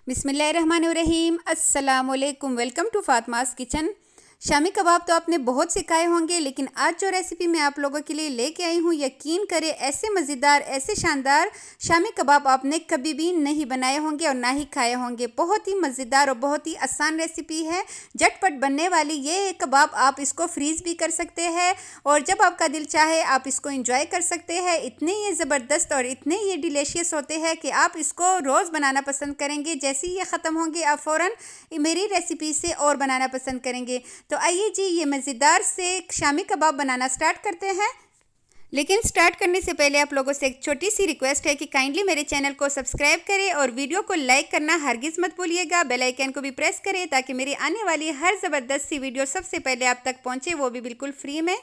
बिस्मिल्लाहिर्रहमानिर्रहीम। अस्सलाम वालेकुम। Welcome to Fatima's kitchen. Shami kebab तो आपने बहुत से खाए होंगे, लेकिन आज जो रेसिपी मैं आप लोगों के लिए लेके आई हूँ, यकीन करें ऐसे मज़ेदार, ऐसे शानदार शामी कबाब आपने कभी भी नहीं बनाए होंगे और ना ही खाए होंगे। बहुत ही मज़ेदार और बहुत ही आसान रेसिपी है, झटपट बनने वाली ये कबाब। आप इसको फ्रीज़ भी कर सकते हैं और जब आपका दिल चाहे आप इसको इंजॉय कर सकते हैं। इतने ये ज़बरदस्त और इतने ये डिलीशियस होते हैं कि आप इसको रोज़ बनाना पसंद करेंगे। जैसे ही ये ख़त्म होंगे आप फ़ौरन मेरी रेसिपी से और बनाना पसंद करेंगे। तो आइए जी, ये मज़ेदार से शामी कबाब बनाना स्टार्ट करते हैं। लेकिन स्टार्ट करने से पहले आप लोगों से एक छोटी सी रिक्वेस्ट है कि काइंडली मेरे चैनल को सब्सक्राइब करें और वीडियो को लाइक करना हरगिज़ मत भूलिएगा। बेल आइकन को भी प्रेस करें ताकि मेरी आने वाली हर ज़बरदस्त सी वीडियो सबसे पहले आप तक पहुंचे, वो भी बिल्कुल फ्री में।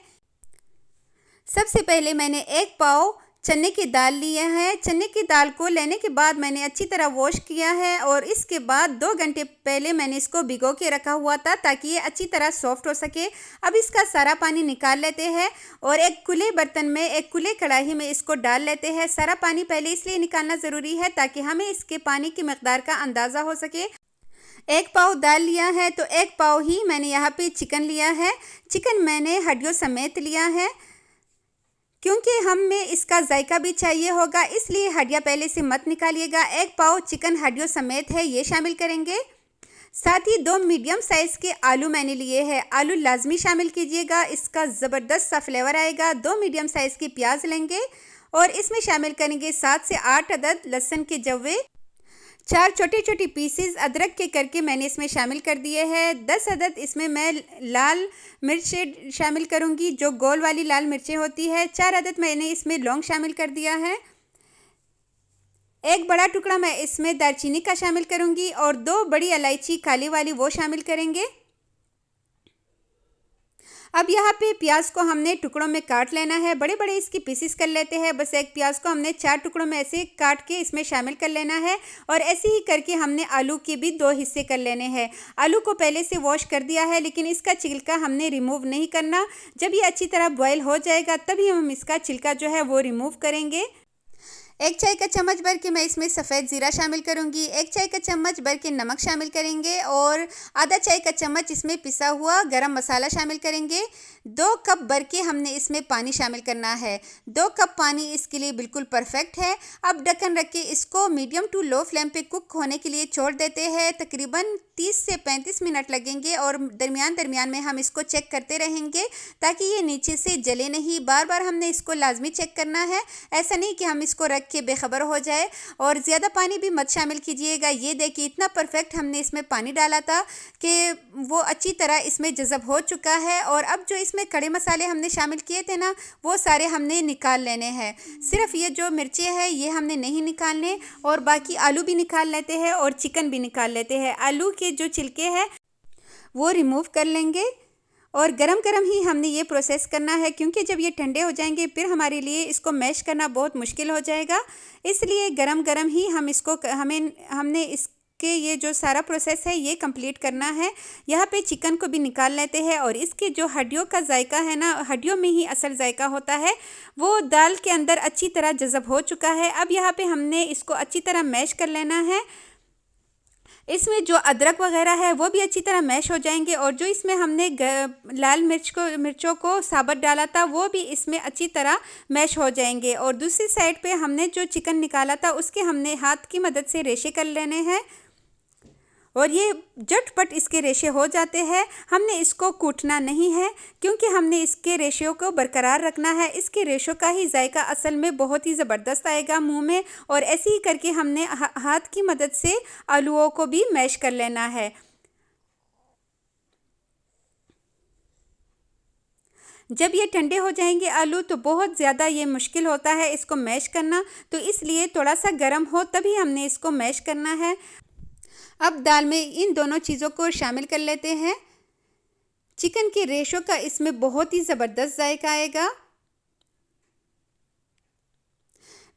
सबसे पहले मैंने एक पाव चने की दाल लिया है। चने की दाल को लेने के बाद मैंने अच्छी तरह वॉश किया है और इसके बाद 2 घंटे पहले मैंने इसको भिगो के रखा हुआ था ताकि ये अच्छी तरह सॉफ्ट हो सके। अब इसका सारा पानी निकाल लेते हैं और एक खुले बर्तन में, एक खुले कढ़ाई में इसको डाल लेते हैं। सारा पानी पहले इसलिए निकालना ज़रूरी है ताकि हमें इसके पानी की मकदार का अंदाज़ा हो सके। एक पाव दाल लिया है तो एक पाव ही मैंने यहाँ पे चिकन लिया है। चिकन मैंने हड्डियों समेत लिया है क्योंकि हमें इसका जायका भी चाहिए होगा, इसलिए हड्डियाँ पहले से मत निकालिएगा। एक पाव चिकन हड्डियों समेत है, ये शामिल करेंगे। साथ ही 2 मीडियम साइज़ के आलू मैंने लिए हैं। आलू लाजमी शामिल कीजिएगा, इसका ज़बरदस्त सा फ्लेवर आएगा। 2 मीडियम साइज़ की प्याज लेंगे और इसमें शामिल करेंगे 7 से 8 अदद लहसुन के जवे। 4 छोटी छोटी पीसेस अदरक के करके मैंने इसमें शामिल कर दिए हैं। 10 अदद इसमें मैं लाल मिर्च शामिल करूंगी, जो गोल वाली लाल मिर्चें होती है। 4 अदद मैंने इसमें लौंग शामिल कर दिया है। एक बड़ा टुकड़ा मैं इसमें दालचीनी का शामिल करूंगी और 2 बड़ी इलायची काली वाली वो शामिल करेंगे। अब यहाँ पे प्याज को हमने टुकड़ों में काट लेना है, बड़े बड़े इसकी पीसेस कर लेते हैं। बस एक प्याज को हमने 4 टुकड़ों में ऐसे काट के इसमें शामिल कर लेना है और ऐसे ही करके हमने आलू के भी 2 हिस्से कर लेने हैं। आलू को पहले से वॉश कर दिया है, लेकिन इसका छिलका हमने रिमूव नहीं करना। जब ये अच्छी तरह बॉयल हो जाएगा तभी हम इसका छिलका जो है वो रिमूव करेंगे। 1 चाय का चम्मच भर के मैं इसमें सफ़ेद ज़ीरा शामिल करूंगी। 1 चाय का चम्मच भर के नमक शामिल करेंगे और आधा चाय का चम्मच इसमें पिसा हुआ गरम मसाला शामिल करेंगे। 2 कप भर के हमने इसमें पानी शामिल करना है। 2 कप पानी इसके लिए बिल्कुल परफेक्ट है। अब ढक्कन रख के इसको मीडियम टू लो फ्लेम पे कुक होने के लिए छोड़ देते हैं। तकरीबन 30 से 35 मिनट लगेंगे और दरमियान दरमियान में हम इसको चेक करते रहेंगे ताकि ये नीचे से जले नहीं। बार बार हमने इसको लाजमी चेक करना है, ऐसा नहीं कि हम इसको रख के बेखबर हो जाए। और ज़्यादा पानी भी मत शामिल कीजिएगा। ये देखिए इतना परफेक्ट हमने इसमें पानी डाला था कि वो अच्छी तरह इसमें जज़ब हो चुका है। और अब जो इसमें खड़े मसाले हमने शामिल किए थे ना, वो सारे हमने निकाल लेने हैं। सिर्फ ये जो मिर्चें हैं ये हमने नहीं निकालने, और बाकी आलू भी निकाल लेते हैं और चिकन भी निकाल लेते हैं। आलू के जो छिलके हैं वो रिमूव कर लेंगे और गरम गरम ही हमने ये प्रोसेस करना है, क्योंकि जब ये ठंडे हो जाएंगे फिर हमारे लिए इसको मैश करना बहुत मुश्किल हो जाएगा। इसलिए गरम गरम ही हम इसको हमने इसके ये जो सारा प्रोसेस है ये कंप्लीट करना है। यहाँ पे चिकन को भी निकाल लेते हैं और इसके जो हड्डियों का जायका है ना, हड्डियों में ही असल जायका होता है, वो दाल के अंदर अच्छी तरह जज़ब हो चुका है। अब यहाँ पे हमने इसको अच्छी तरह मैश कर लेना है। इसमें जो अदरक वगैरह है वो भी अच्छी तरह मैश हो जाएंगे और जो इसमें हमने लाल मिर्चों को साबुत डाला था वो भी इसमें अच्छी तरह मैश हो जाएंगे। और दूसरी साइड पे हमने जो चिकन निकाला था उसके हमने हाथ की मदद से रेशे कर लेने हैं और ये झटपट इसके रेशे हो जाते हैं। हमने इसको कूटना नहीं है क्योंकि हमने इसके रेशों को बरकरार रखना है। इसके रेशों का ही जायका असल में बहुत ही ज़बरदस्त आएगा मुंह में। और ऐसे ही करके हमने हाथ की मदद से आलूओं को भी मैश कर लेना है। जब ये ठंडे हो जाएंगे आलू तो बहुत ज़्यादा ये मुश्किल होता है इसको मैश करना, तो इसलिए थोड़ा सा गर्म हो तभी हमने इसको मैश करना है। अब दाल में इन दोनों चीज़ों को शामिल कर लेते हैं। चिकन के रेशों का इसमें बहुत ही ज़बरदस्त जायका आएगा।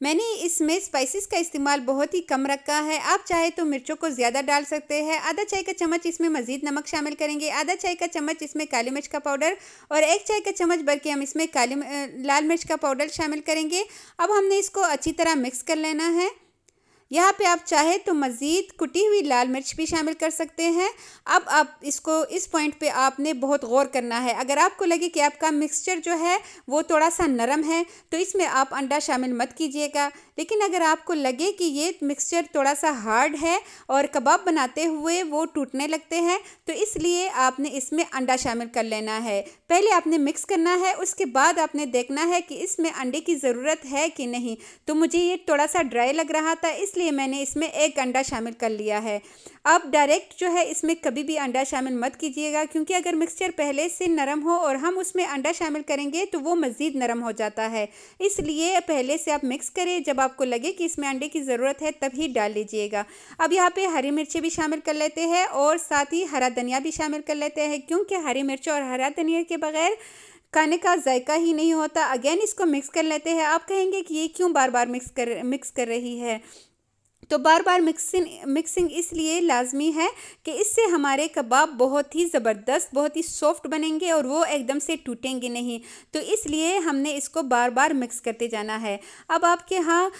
मैंने इसमें स्पाइसेस का इस्तेमाल बहुत ही कम रखा है। आप चाहे तो मिर्चों को ज़्यादा डाल सकते हैं। आधा चाय का चम्मच इसमें मज़ीद नमक शामिल करेंगे। आधा चाय का चम्मच इसमें काली मिर्च का पाउडर और 1 चाय का चम्मच भर के हम इसमें लाल मिर्च का पाउडर शामिल करेंगे। अब हमने इसको अच्छी तरह मिक्स कर लेना है। यहाँ पे आप चाहे तो मज़ीद कुटी हुई लाल मिर्च भी शामिल कर सकते हैं। अब आप इसको इस पॉइंट पे आपने बहुत गौर करना है। अगर आपको लगे कि आपका मिक्सचर जो है वो थोड़ा सा नरम है तो इसमें आप अंडा शामिल मत कीजिएगा। लेकिन अगर आपको लगे कि ये मिक्सचर थोड़ा सा हार्ड है और कबाब बनाते हुए वो टूटने लगते हैं तो इसलिए आपने इसमें अंडा शामिल कर लेना है। पहले आपने मिक्स करना है, उसके बाद आपने देखना है कि इसमें अंडे की ज़रूरत है कि नहीं। तो मुझे ये थोड़ा सा ड्राई लग रहा था, इसलिए मैंने इसमें एक अंडा शामिल कर लिया है। आप डायरेक्ट जो है इसमें कभी भी अंडा शामिल मत कीजिएगा, क्योंकि अगर मिक्सचर पहले से नरम हो और हम उसमें अंडा शामिल करेंगे तो वो मज़ीद नरम हो जाता है। इसलिए पहले से आप मिक्स करें, जब आपको लगे कि इसमें अंडे की ज़रूरत है तभी डाल लीजिएगा। अब यहाँ पे हरी मिर्ची भी शामिल कर लेते हैं और साथ ही हरा धनिया भी शामिल कर लेते हैं, क्योंकि हरी मिर्च और हरा धनिया के बगैर खाने का जायका ही नहीं होता। अगेन इसको मिक्स कर लेते हैं। आप कहेंगे कि ये क्यों बार बार मिक्स कर रही है, तो बार बार मिक्सिंग इसलिए लाजमी है कि इससे हमारे कबाब बहुत ही ज़बरदस्त, बहुत ही सॉफ्ट बनेंगे और वो एकदम से टूटेंगे नहीं। तो इसलिए हमने इसको बार बार मिक्स करते जाना है। अब आपके यहाँ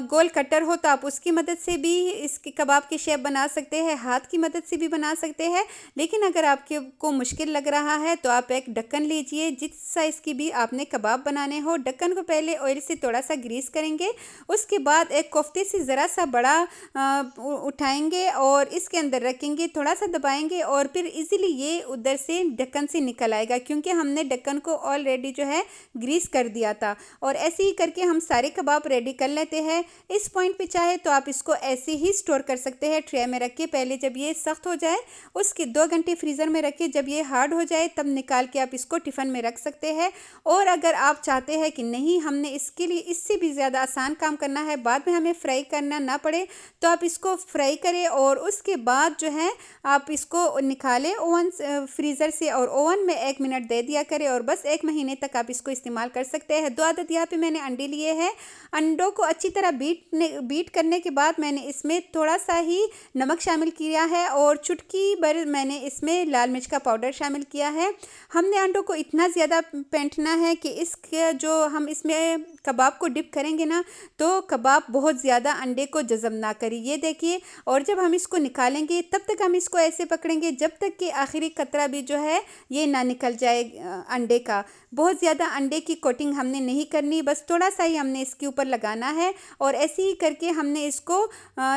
गोल कटर हो तो आप उसकी मदद से भी इसके कबाब की शेप बना सकते हैं, हाथ की मदद से भी बना सकते हैं। लेकिन अगर आपके को मुश्किल लग रहा है तो आप एक ढक्कन लीजिए, जिस साइज़ की भी आपने कबाब बनाने हो। ढक्कन को पहले ऑयल से थोड़ा सा ग्रीस करेंगे, उसके बाद एक कोफ्ते से ज़रा सा बड़ा उठाएंगे और इसके अंदर रखेंगे, थोड़ा सा दबाएंगे और फिर इजीली ये उधर से ढक्कन से निकल आएगा, क्योंकि हमने ढक्कन को ऑलरेडी जो है ग्रीस कर दिया था। और ऐसे ही करके हम सारे कबाब रेडी कर लेते हैं। इस पॉइंट पे चाहे तो आप इसको ऐसे ही स्टोर कर सकते हैं ट्रे में रख के। पहले जब ये सख्त हो जाए उसके 2 घंटे फ्रीज़र में रखें, जब ये हार्ड हो जाए तब निकाल के आप इसको टिफ़िन में रख सकते हैं। और अगर आप चाहते हैं कि नहीं हमने इसके लिए इससे भी ज़्यादा आसान काम करना है, बाद में हमें फ्राई करना ना पड़े, तो आप इसको फ्राई करें और उसके बाद जो है आप इसको निकालें ओवन फ्रीज़र से और ओवन में 1 मिनट दे दिया करें और बस 1 महीने तक आप इसको इस्तेमाल कर सकते हैं। 2 अदद यहाँ पे मैंने अंडे लिए हैं। अंडों को अच्छी तरह बीट करने के बाद मैंने इसमें थोड़ा सा ही नमक शामिल किया है और चुटकी भर मैंने इसमें लाल मिर्च का पाउडर शामिल किया है। हमने अंडों को इतना ज़्यादा फेंटना है कि इसके जो हम इसमें कबाब को डिप करेंगे ना तो कबाब बहुत ज़्यादा अंडे को जज़ब ना करे। ये देखिए, और जब हम इसको निकालेंगे तब तक हम इसको ऐसे पकड़ेंगे जब तक कि आखिरी कतरा भी जो है ये ना निकल जाए अंडे का। बहुत ज़्यादा अंडे की कोटिंग हमने नहीं करनी, बस थोड़ा सा ही हमने इसके ऊपर लगाना है और ऐसे ही करके हमने इसको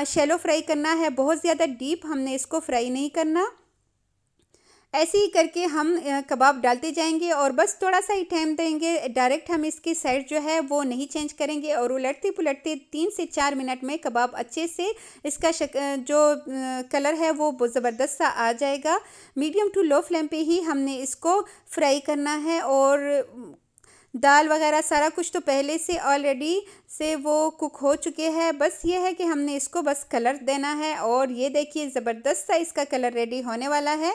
शैलो फ्राई करना है। बहुत ज़्यादा डीप हमने इसको फ्राई नहीं करना। ऐसे ही करके हम कबाब डालते जाएंगे और बस थोड़ा सा ही टाइम देंगे। डायरेक्ट हम इसकी साइड जो है वो नहीं चेंज करेंगे और उलटते पुलटते 3 से 4 मिनट में कबाब अच्छे से इसका जो कलर है वो ज़बरदस्त सा आ जाएगा। मीडियम टू लो फ्लेम पे ही हमने इसको फ्राई करना है। और दाल वगैरह सारा कुछ तो पहले से ऑलरेडी से वो कुक हो चुके हैं, बस ये है कि हमने इसको बस कलर देना है। और ये देखिए ज़बरदस्त सा इसका कलर रेडी होने वाला है।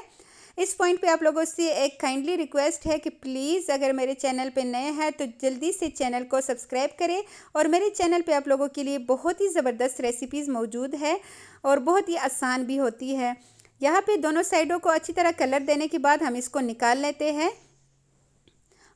इस पॉइंट पे आप लोगों से एक काइंडली रिक्वेस्ट है कि प्लीज़ अगर मेरे चैनल पे नए हैं तो जल्दी से चैनल को सब्सक्राइब करें। और मेरे चैनल पे आप लोगों के लिए बहुत ही ज़बरदस्त रेसिपीज़ मौजूद है और बहुत ही आसान भी होती है। यहाँ पे दोनों साइडों को अच्छी तरह कलर देने के बाद हम इसको निकाल लेते हैं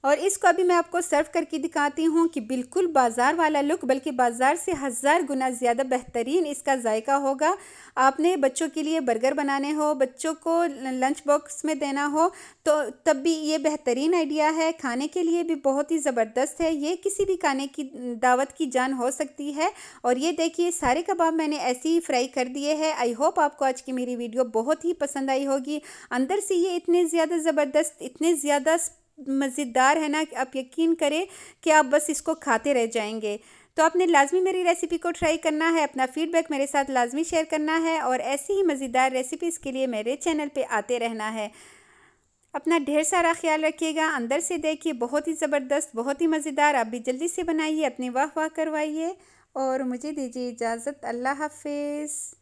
और इसको अभी मैं आपको सर्व करके दिखाती हूँ कि बिल्कुल बाज़ार वाला लुक, बल्कि बाज़ार से 1000 गुना ज़्यादा बेहतरीन इसका जायका होगा। आपने बच्चों के लिए बर्गर बनाने हो, बच्चों को लंच बॉक्स में देना हो तो तब भी ये बेहतरीन आइडिया है। खाने के लिए भी बहुत ही ज़बरदस्त है। ये किसी भी खाने की दावत की जान हो सकती है। और ये देखिए सारे कबाब मैंने ऐसे ही फ्राई कर दिए हैं। आई होप आपको आज की मेरी वीडियो बहुत ही पसंद आई होगी। अंदर से ये इतने ज़्यादा ज़बरदस्त, इतने ज़्यादा मज़ेदार है ना कि आप यकीन करें कि आप बस इसको खाते रह जाएंगे। तो आपने लाजमी मेरी रेसिपी को ट्राई करना है, अपना फ़ीडबैक मेरे साथ लाजमी शेयर करना है और ऐसी ही मज़ेदार रेसिपीज़ के लिए मेरे चैनल पे आते रहना है। अपना ढेर सारा ख्याल रखिएगा। अंदर से देखिए बहुत ही ज़बरदस्त, बहुत ही मज़ेदार। आप भी जल्दी से बनाइए, अपनी वाह वाह करवाइए और मुझे दीजिए इजाज़त। अल्लाह हाफिज़।